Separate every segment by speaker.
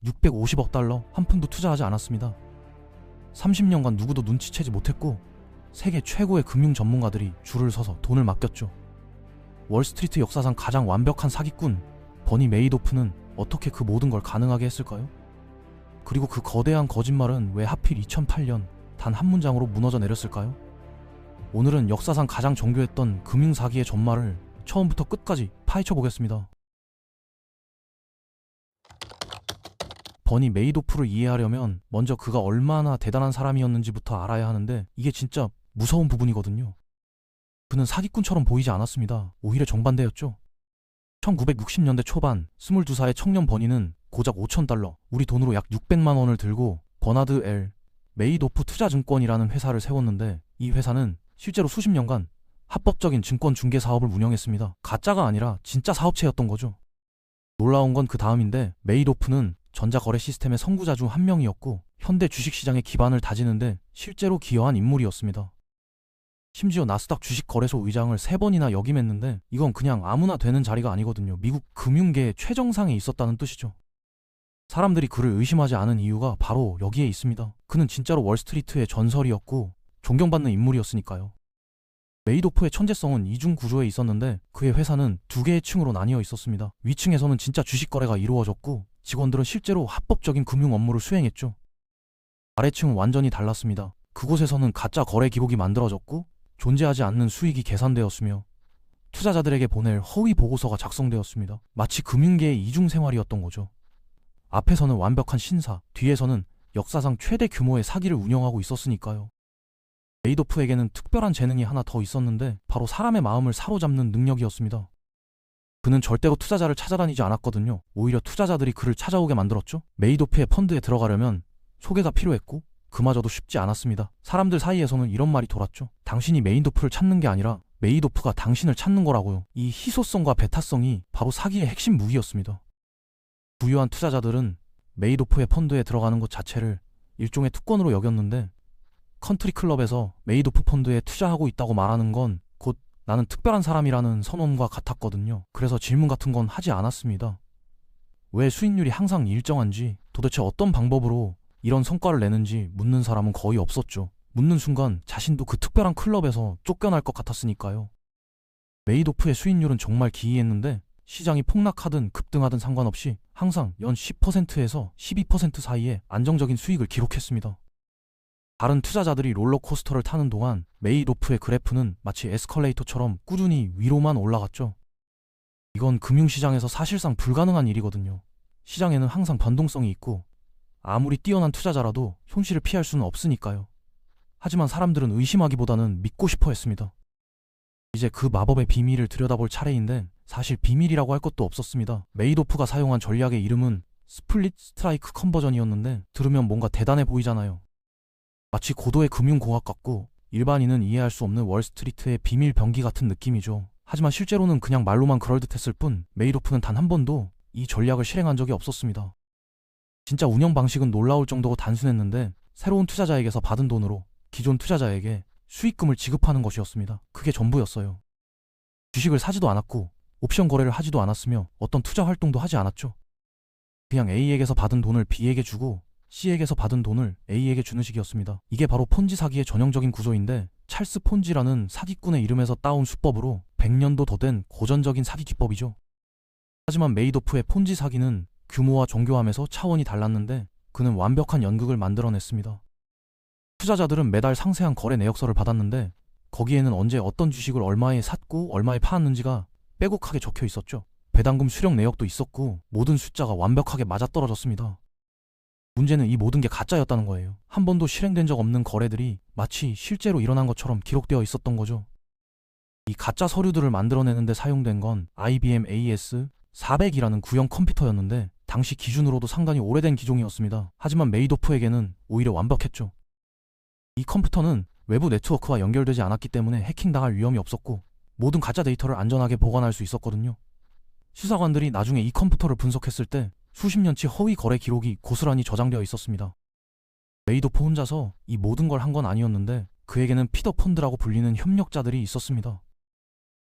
Speaker 1: 650억 달러 한 푼도 투자하지 않았습니다. 30년간 누구도 눈치채지 못했고 세계 최고의 금융 전문가들이 줄을 서서 돈을 맡겼죠. 월스트리트 역사상 가장 완벽한 사기꾼 버니 메이도프는 어떻게 그 모든 걸 가능하게 했을까요? 그리고 그 거대한 거짓말은 왜 하필 2008년 단 한 문장으로 무너져 내렸을까요? 오늘은 역사상 가장 정교했던 금융사기의 전말을 처음부터 끝까지 파헤쳐 보겠습니다. 버니 메이도프를 이해하려면 먼저 그가 얼마나 대단한 사람이었는지부터 알아야 하는데 이게 진짜 무서운 부분이거든요. 그는 사기꾼처럼 보이지 않았습니다. 오히려 정반대였죠. 1960년대 초반 22살의 청년 버니는 고작 5,000달러, 우리 돈으로 약 600만 원을 들고 버나드 L. 메이도프 투자증권이라는 회사를 세웠는데 이 회사는 실제로 수십 년간 합법적인 증권 중개 사업을 운영했습니다. 가짜가 아니라 진짜 사업체였던 거죠. 놀라운 건 그 다음인데 메이도프는 전자거래 시스템의 선구자 중 한 명이었고 현대 주식시장의 기반을 다지는데 실제로 기여한 인물이었습니다. 심지어 나스닥 주식거래소 의장을 3번이나 역임했는데 이건 그냥 아무나 되는 자리가 아니거든요. 미국 금융계의 최정상에 있었다는 뜻이죠. 사람들이 그를 의심하지 않은 이유가 바로 여기에 있습니다. 그는 진짜로 월스트리트의 전설이었고 존경받는 인물이었으니까요. 메이도프의 천재성은 이중 구조에 있었는데 그의 회사는 2개의 층으로 나뉘어 있었습니다. 위층에서는 진짜 주식 거래가 이루어졌고 직원들은 실제로 합법적인 금융 업무를 수행했죠. 아래층은 완전히 달랐습니다. 그곳에서는 가짜 거래 기록이 만들어졌고 존재하지 않는 수익이 계산되었으며 투자자들에게 보낼 허위 보고서가 작성되었습니다. 마치 금융계의 이중 생활이었던 거죠. 앞에서는 완벽한 신사, 뒤에서는 역사상 최대 규모의 사기를 운영하고 있었으니까요. 메이도프에게는 특별한 재능이 하나 더 있었는데 바로 사람의 마음을 사로잡는 능력이었습니다. 그는 절대로 투자자를 찾아다니지 않았거든요. 오히려 투자자들이 그를 찾아오게 만들었죠. 메이도프의 펀드에 들어가려면 소개가 필요했고 그마저도 쉽지 않았습니다. 사람들 사이에서는 이런 말이 돌았죠. 당신이 메이도프를 찾는 게 아니라 메이도프가 당신을 찾는 거라고요. 이 희소성과 배타성이 바로 사기의 핵심 무기였습니다. 부유한 투자자들은 메이도프의 펀드에 들어가는 것 자체를 일종의 특권으로 여겼는데 컨트리 클럽에서 메이도프 펀드에 투자하고 있다고 말하는 건 곧 나는 특별한 사람이라는 선언과 같았거든요. 그래서 질문 같은 건 하지 않았습니다. 왜 수익률이 항상 일정한지, 도대체 어떤 방법으로 이런 성과를 내는지 묻는 사람은 거의 없었죠. 묻는 순간 자신도 그 특별한 클럽에서 쫓겨날 것 같았으니까요. 메이도프의 수익률은 정말 기이했는데 시장이 폭락하든 급등하든 상관없이 항상 연 10%에서 12% 사이에 안정적인 수익을 기록했습니다. 다른 투자자들이 롤러코스터를 타는 동안 메이도프의 그래프는 마치 에스컬레이터처럼 꾸준히 위로만 올라갔죠. 이건 금융시장에서 사실상 불가능한 일이거든요. 시장에는 항상 변동성이 있고 아무리 뛰어난 투자자라도 손실을 피할 수는 없으니까요. 하지만 사람들은 의심하기보다는 믿고 싶어 했습니다. 이제 그 마법의 비밀을 들여다볼 차례인데 사실 비밀이라고 할 것도 없었습니다. 메이도프가 사용한 전략의 이름은 스플릿 스트라이크 컨버전이었는데 들으면 뭔가 대단해 보이잖아요. 마치 고도의 금융공학 같고 일반인은 이해할 수 없는 월스트리트의 비밀 병기 같은 느낌이죠. 하지만 실제로는 그냥 말로만 그럴듯했을 뿐 메이도프는 단 한 번도 이 전략을 실행한 적이 없었습니다. 진짜 운영 방식은 놀라울 정도로 단순했는데 새로운 투자자에게서 받은 돈으로 기존 투자자에게 수익금을 지급하는 것이었습니다. 그게 전부였어요. 주식을 사지도 않았고 옵션 거래를 하지도 않았으며 어떤 투자 활동도 하지 않았죠. 그냥 A에게서 받은 돈을 B에게 주고 C에게서 받은 돈을 A에게 주는 식이었습니다. 이게 바로 폰지 사기의 전형적인 구조인데 찰스 폰지라는 사기꾼의 이름에서 따온 수법으로 100년도 더 된 고전적인 사기 기법이죠. 하지만 메이도프의 폰지 사기는 규모와 정교함에서 차원이 달랐는데 그는 완벽한 연극을 만들어냈습니다. 투자자들은 매달 상세한 거래 내역서를 받았는데 거기에는 언제 어떤 주식을 얼마에 샀고 얼마에 팔았는지가 빼곡하게 적혀 있었죠. 배당금 수령 내역도 있었고 모든 숫자가 완벽하게 맞아떨어졌습니다. 문제는 이 모든 게 가짜였다는 거예요. 한 번도 실행된 적 없는 거래들이 마치 실제로 일어난 것처럼 기록되어 있었던 거죠. 이 가짜 서류들을 만들어내는데 사용된 건 IBM AS400이라는 구형 컴퓨터였는데 당시 기준으로도 상당히 오래된 기종이었습니다. 하지만 메이도프에게는 오히려 완벽했죠. 이 컴퓨터는 외부 네트워크와 연결되지 않았기 때문에 해킹당할 위험이 없었고 모든 가짜 데이터를 안전하게 보관할 수 있었거든요. 수사관들이 나중에 이 컴퓨터를 분석했을 때 수십 년치 허위 거래 기록이 고스란히 저장되어 있었습니다. 메이도프 혼자서 이 모든 걸 한 건 아니었는데 그에게는 피더 펀드라고 불리는 협력자들이 있었습니다.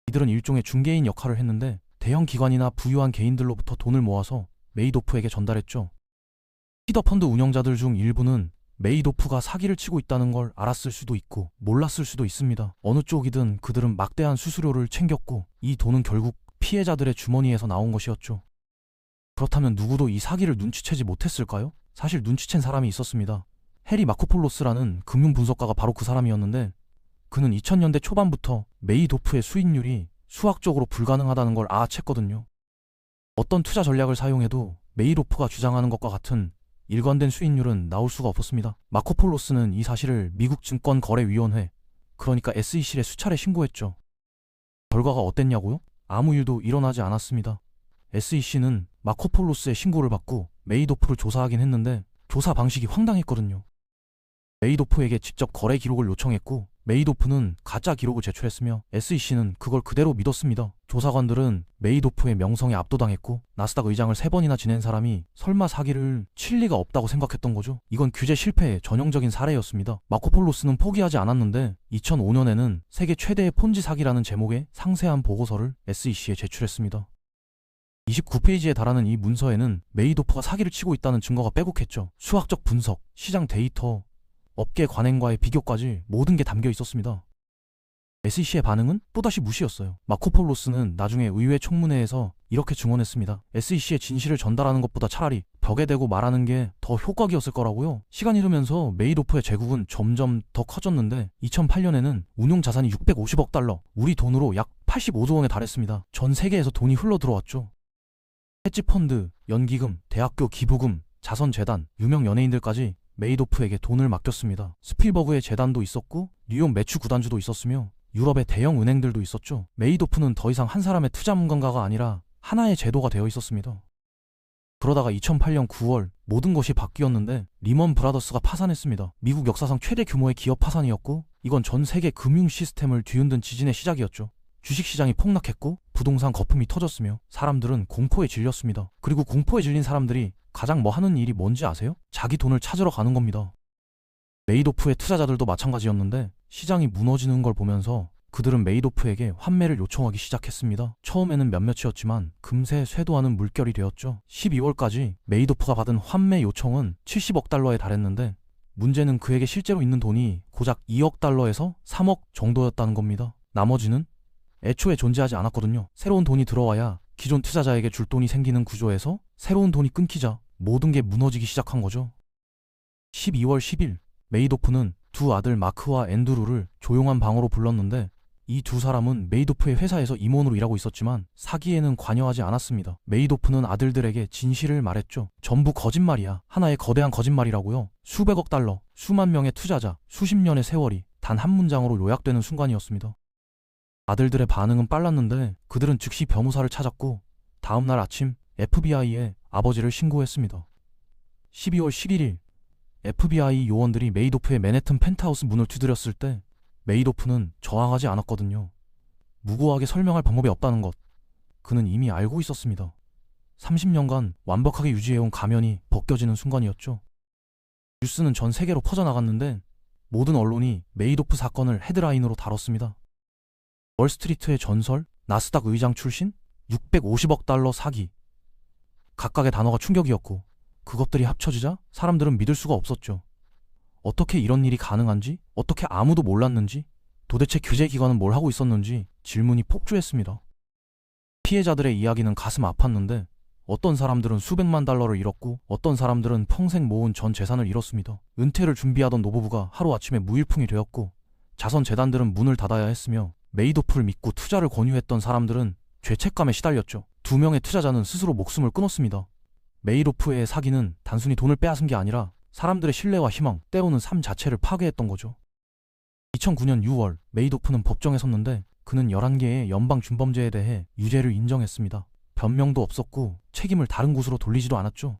Speaker 1: 이들은 일종의 중개인 역할을 했는데 대형 기관이나 부유한 개인들로부터 돈을 모아서 메이도프에게 전달했죠. 치더펀드 운영자들 중 일부는 메이도프가 사기를 치고 있다는 걸 알았을 수도 있고 몰랐을 수도 있습니다. 어느 쪽이든 그들은 막대한 수수료를 챙겼고 이 돈은 결국 피해자들의 주머니에서 나온 것이었죠. 그렇다면 누구도 이 사기를 눈치채지 못했을까요? 사실 눈치챈 사람이 있었습니다. 해리 마코폴로스라는 금융분석가가 바로 그 사람이었는데 그는 2000년대 초반부터 메이도프의 수익률이 수학적으로 불가능하다는 걸 알아챘거든요. 어떤 투자 전략을 사용해도 메이도프가 주장하는 것과 같은 일관된 수익률은 나올 수가 없었습니다. 마코폴로스는 이 사실을 미국 증권거래위원회, 그러니까 SEC에 수차례 신고했죠. 결과가 어땠냐고요? 아무 일도 일어나지 않았습니다. SEC는 마코폴로스의 신고를 받고 메이도프를 조사하긴 했는데 조사 방식이 황당했거든요. 메이도프에게 직접 거래 기록을 요청했고 메이도프는 가짜 기록을 제출했으며 SEC는 그걸 그대로 믿었습니다. 조사관들은 메이도프의 명성에 압도당했고 나스닥 의장을 3번이나 지낸 사람이 설마 사기를 칠 리가 없다고 생각했던 거죠. 이건 규제 실패의 전형적인 사례였습니다. 마코폴로스는 포기하지 않았는데 2005년에는 세계 최대의 폰지 사기라는 제목의 상세한 보고서를 SEC에 제출했습니다. 29페이지에 달하는 이 문서에는 메이도프가 사기를 치고 있다는 증거가 빼곡했죠. 수학적 분석, 시장 데이터, 업계 관행과의 비교까지 모든 게 담겨 있었습니다. SEC의 반응은 또다시 무시였어요. 마코폴로스는 나중에 의회 청문회에서 이렇게 증언했습니다. SEC의 진실을 전달하는 것보다 차라리 벽에 대고 말하는 게 더 효과기였을 거라고요. 시간이 흐르면서 메이도프의 제국은 점점 더 커졌는데 2008년에는 운용 자산이 650억 달러, 우리 돈으로 약 85조 원에 달했습니다. 전 세계에서 돈이 흘러 들어왔죠. 헤지펀드, 연기금, 대학교 기부금, 자선재단, 유명 연예인들까지 메이도프에게 돈을 맡겼습니다. 스필버그의 재단도 있었고 뉴욕 매추 구단주도 있었으며 유럽의 대형 은행들도 있었죠. 메이도프는 더 이상 한 사람의 투자 문건가가 아니라 하나의 제도가 되어 있었습니다. 그러다가 2008년 9월 모든 것이 바뀌었는데 리먼 브라더스가 파산했습니다. 미국 역사상 최대 규모의 기업 파산이었고 이건 전 세계 금융 시스템을 뒤흔든 지진의 시작이었죠. 주식시장이 폭락했고 부동산 거품이 터졌으며 사람들은 공포에 질렸습니다. 그리고 공포에 질린 사람들이 가장 하는 일이 뭔지 아세요? 자기 돈을 찾으러 가는 겁니다. 메이도프의 투자자들도 마찬가지였는데 시장이 무너지는 걸 보면서 그들은 메이도프에게 환매를 요청하기 시작했습니다. 처음에는 몇몇이었지만 금세 쇄도하는 물결이 되었죠. 12월까지 메이도프가 받은 환매 요청은 70억 달러에 달했는데 문제는 그에게 실제로 있는 돈이 고작 2억 달러에서 3억 정도였다는 겁니다. 나머지는 애초에 존재하지 않았거든요. 새로운 돈이 들어와야 기존 투자자에게 줄 돈이 생기는 구조에서 새로운 돈이 끊기자 모든 게 무너지기 시작한 거죠. 12월 10일 메이도프는 두 아들 마크와 앤드루를 조용한 방으로 불렀는데 이 두 사람은 메이도프의 회사에서 임원으로 일하고 있었지만 사기에는 관여하지 않았습니다. 메이도프는 아들들에게 진실을 말했죠. 전부 거짓말이야. 하나의 거대한 거짓말이라고요. 수백억 달러, 수만 명의 투자자, 수십 년의 세월이 단 한 문장으로 요약되는 순간이었습니다. 아들들의 반응은 빨랐는데 그들은 즉시 변호사를 찾았고 다음날 아침 FBI에 아버지를 신고했습니다. 12월 11일 FBI 요원들이 메이도프의 맨해튼 펜트하우스 문을 두드렸을 때 메이도프는 저항하지 않았거든요. 무고하게 설명할 방법이 없다는 것. 그는 이미 알고 있었습니다. 30년간 완벽하게 유지해온 가면이 벗겨지는 순간이었죠. 뉴스는 전 세계로 퍼져나갔는데 모든 언론이 메이도프 사건을 헤드라인으로 다뤘습니다. 월스트리트의 전설, 나스닥 의장 출신, 650억 달러 사기. 각각의 단어가 충격이었고 그것들이 합쳐지자 사람들은 믿을 수가 없었죠. 어떻게 이런 일이 가능한지, 어떻게 아무도 몰랐는지, 도대체 규제기관은 뭘 하고 있었는지 질문이 폭주했습니다. 피해자들의 이야기는 가슴 아팠는데 어떤 사람들은 수백만 달러를 잃었고 어떤 사람들은 평생 모은 전 재산을 잃었습니다. 은퇴를 준비하던 노부부가 하루아침에 무일푼이 되었고 자선재단들은 문을 닫아야 했으며 메이도프를 믿고 투자를 권유했던 사람들은 죄책감에 시달렸죠. 2명의 투자자는 스스로 목숨을 끊었습니다. 메이도프의 사기는 단순히 돈을 빼앗은 게 아니라 사람들의 신뢰와 희망, 때로는 삶 자체를 파괴했던 거죠. 2009년 6월 메이도프는 법정에 섰는데 그는 11개의 연방 준범죄에 대해 유죄를 인정했습니다. 변명도 없었고 책임을 다른 곳으로 돌리지도 않았죠.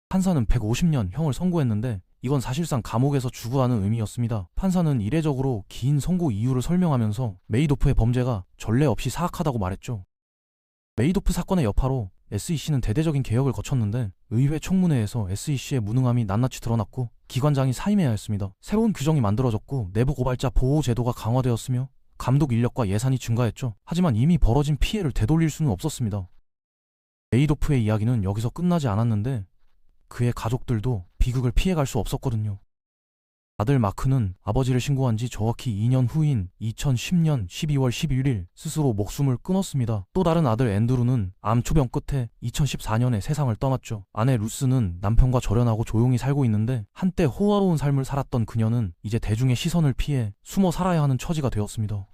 Speaker 1: 판사는 150년 형을 선고했는데 이건 사실상 감옥에서 주구하는 의미였습니다. 판사는 이례적으로 긴 선고 이유를 설명하면서 메이도프의 범죄가 전례 없이 사악하다고 말했죠. 메이도프 사건의 여파로 SEC는 대대적인 개혁을 거쳤는데 의회 청문회에서 SEC의 무능함이 낱낱이 드러났고 기관장이 사임해야 했습니다. 새로운 규정이 만들어졌고 내부 고발자 보호 제도가 강화되었으며 감독 인력과 예산이 증가했죠. 하지만 이미 벌어진 피해를 되돌릴 수는 없었습니다. 메이도프의 이야기는 여기서 끝나지 않았는데 그의 가족들도 비극을 피해갈 수 없었거든요. 아들 마크는 아버지를 신고한 지 정확히 2년 후인 2010년 12월 11일 스스로 목숨을 끊었습니다. 또 다른 아들 앤드루는 암 투병 끝에 2014년에 세상을 떠났죠. 아내 루스는 남편과 절연하고 조용히 살고 있는데 한때 호화로운 삶을 살았던 그녀는 이제 대중의 시선을 피해 숨어 살아야 하는 처지가 되었습니다.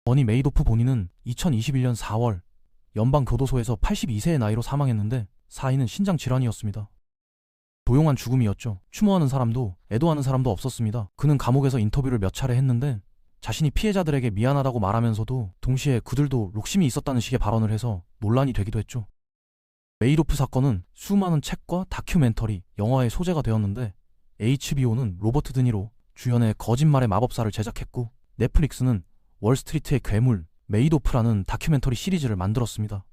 Speaker 1: 버니 메이도프 본인은 2021년 4월 연방교도소에서 82세의 나이로 사망했는데 사인은 신장질환이었습니다. 조용한 죽음이었죠. 추모하는 사람도 애도하는 사람도 없었습니다. 그는 감옥에서 인터뷰를 몇 차례 했는데 자신이 피해자들에게 미안하다고 말하면서도 동시에 그들도 욕심이 있었다는 식의 발언을 해서 논란이 되기도 했죠. 메이도프 사건은 수많은 책과 다큐멘터리, 영화의 소재가 되었는데 HBO는 로버트 드니로 주연의 거짓말의 마법사를 제작했고 넷플릭스는 월스트리트의 괴물, 메이도프라는 다큐멘터리 시리즈를 만들었습니다.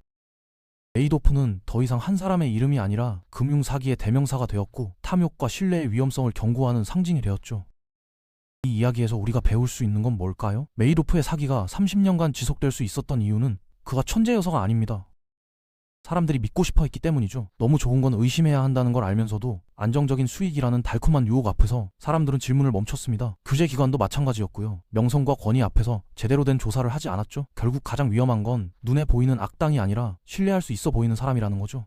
Speaker 1: 메이도프는 더 이상 한 사람의 이름이 아니라 금융사기의 대명사가 되었고 탐욕과 신뢰의 위험성을 경고하는 상징이 되었죠. 이 이야기에서 우리가 배울 수 있는 건 뭘까요? 메이도프의 사기가 30년간 지속될 수 있었던 이유는 그가 천재여서가 아닙니다. 사람들이 믿고 싶어 했기 때문이죠. 너무 좋은 건 의심해야 한다는 걸 알면서도 안정적인 수익이라는 달콤한 유혹 앞에서 사람들은 질문을 멈췄습니다. 규제기관도 마찬가지였고요. 명성과 권위 앞에서 제대로 된 조사를 하지 않았죠. 결국 가장 위험한 건 눈에 보이는 악당이 아니라 신뢰할 수 있어 보이는 사람이라는 거죠.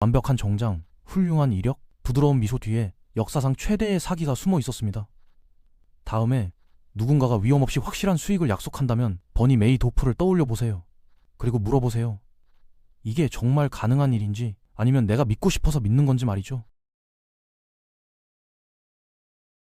Speaker 1: 완벽한 정장, 훌륭한 이력, 부드러운 미소 뒤에 역사상 최대의 사기가 숨어 있었습니다. 다음에 누군가가 위험 없이 확실한 수익을 약속한다면 버니 메이도프를 떠올려 보세요. 그리고 물어보세요. 이게 정말 가능한 일인지 아니면 내가 믿고 싶어서 믿는 건지 말이죠.